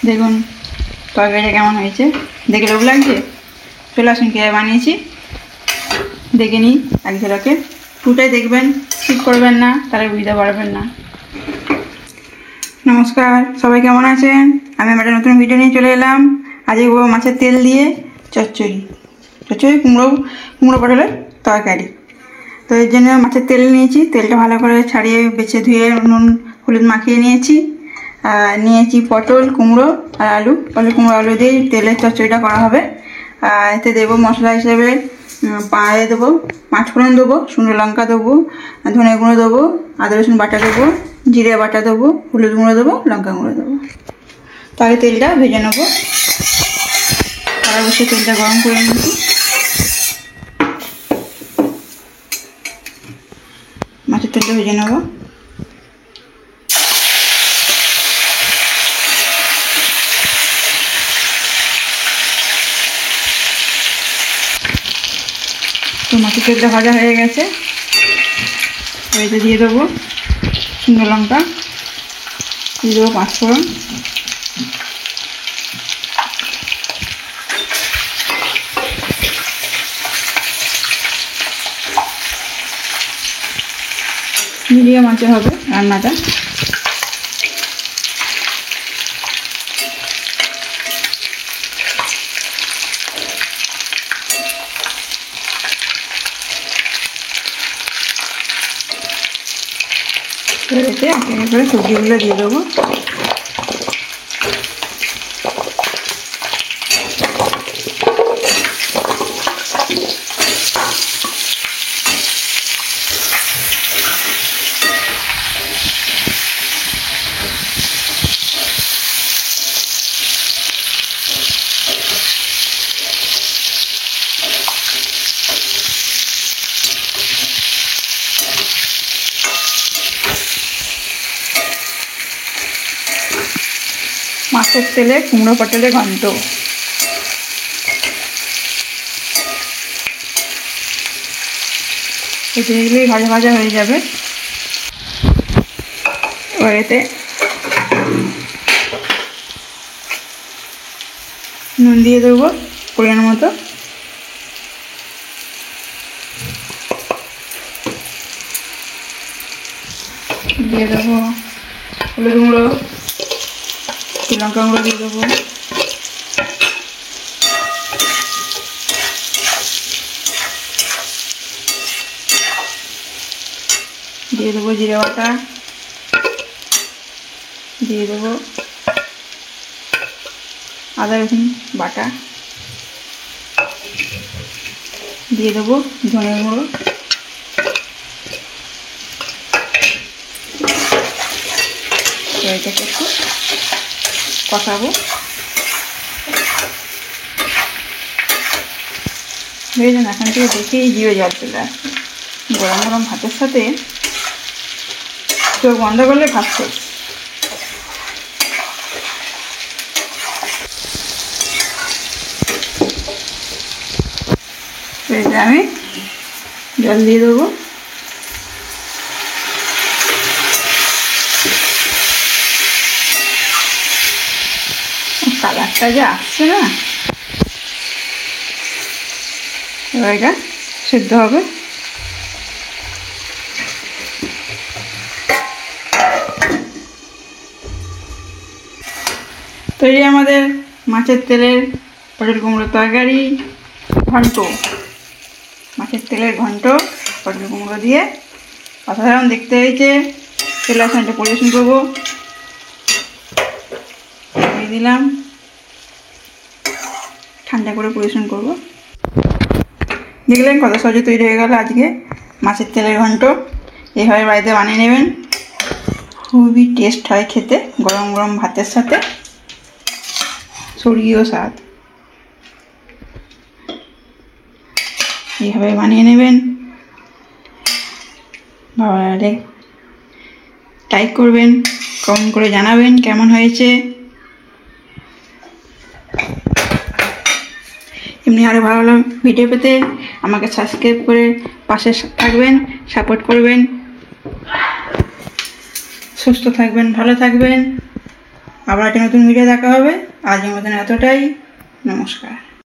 দেখুন তরকারিটা কেমন হয়েছে, দেখে লোভ লাগছে। চলে আসুন কীভাবে বানিয়েছি দেখে নিই এক ঝলকে। পুরোটাই দেখবেন, স্কিপ করবেন না, তাহলে বুঝতে পারবেন না। নমস্কার, সবাই কেমন আছেন? আমি আমার একটা নতুন ভিডিও নিয়ে চলে এলাম। আজকে মাছের তেল দিয়ে চচ্চড়ি কুমড়ো পটলের তরকারি। তো এর জন্য মাছের তেল নিয়েছি, তেলটা ভালো করে ছাড়িয়ে বেছে ধুয়ে নুন হলুদ মাখিয়ে নিয়েছি। নিয়েছি পটল, কুমড়ো আর আলু। পটল কুমড়ো আলু দিয়ে তেলের চচ্চড়িটা করা হবে। এতে দেবো মশলা হিসেবে দেবো পাঁচফোড়ন দেবো, শুকনো লঙ্কা দেবো, ধনে গুঁড়ো দেবো, আদা রসুন বাটা দেবো, জিরে বাটা দেবো, হলুদ গুঁড়ো দেবো, লঙ্কা গুঁড়ো দেবো। তাহলে তেলটা ভেজে নেবো। তারা বসে তেলটা গরম করে নিয়েছি। মাছের তেলটা ভেজে নেবো। তো মাছের তেলটা ভাজা হয়ে গেছে। এতে দিয়ে দেবো শুকনো লঙ্কা, দিয়ে দেবো পাঁচফোড়ন, মিডিয়াম আঁচে হবে রান্নাটা। এতে একে একে করে সবজিগুলো দিয়ে দেবো। মাছের তেলে কুমড়ো পটলের ঘন্ট। এতে এগুলোই ভাজা ভাজা হয়ে যাবে। এবার এতে নুন দিয়ে দেবো পরিমাণ মতো, দিয়ে দেবো হলুদ গুঁড়ো, লঙ্কা গুঁড়ো দিয়ে দেবো, দিয়ে দেবো জিরে বাটা, দিয়ে দেবো আদা রসুন বাটা, দিয়ে দেবো ধনে গুঁড়ো, এটাকে একটু কষাবো। বুঝলেন, এখন থেকে দেখেই জিভে জল চলে আসছে। গরম গরম ভাতের সাথে চোখ বন্ধ করলে ভাত শেষ। এতে আমি জল দিয়ে দেবো। কালারটা যে আসছে না, এবার এটা সেদ্ধ হবে। তৈরি আমাদের মাছের তেলের পটল কুমড়ো তরকারি ঘন্ট। মাছের তেলের ঘন্ট পটল কুমড়ো দিয়ে অসাধারণ দেখতে হয়েছে। চলে আসুন, এটা পরিবেশন করবো। দিয়ে দিলাম, ঠান্ডা করে পরিবেশন করবো। দেখলেন কত সহজে তৈরি হয়ে গেল আজকে মাছের তেলের ঘন্ট। এইভাবে বাড়িতে বানিয়ে নেবেন, খুবই টেস্ট হয় খেতে গরম গরম ভাতের সাথে, স্বর্গীয় স্বাদ। এইভাবে বানিয়ে নেবেন, ভালো লাগলে ট্রাই করবেন, কমেন্ট করে জানাবেন কেমন হয়েছে। এমনি আরও ভালো ভালো ভিডিও পেতে আমাকে সাবস্ক্রাইব করে পাশে থাকবেন, সাপোর্ট করবেন। সুস্থ থাকবেন, ভালো থাকবেন। আবার একটা নতুন ভিডিও দেখা হবে। আজকের মতন এতটাই। নমস্কার।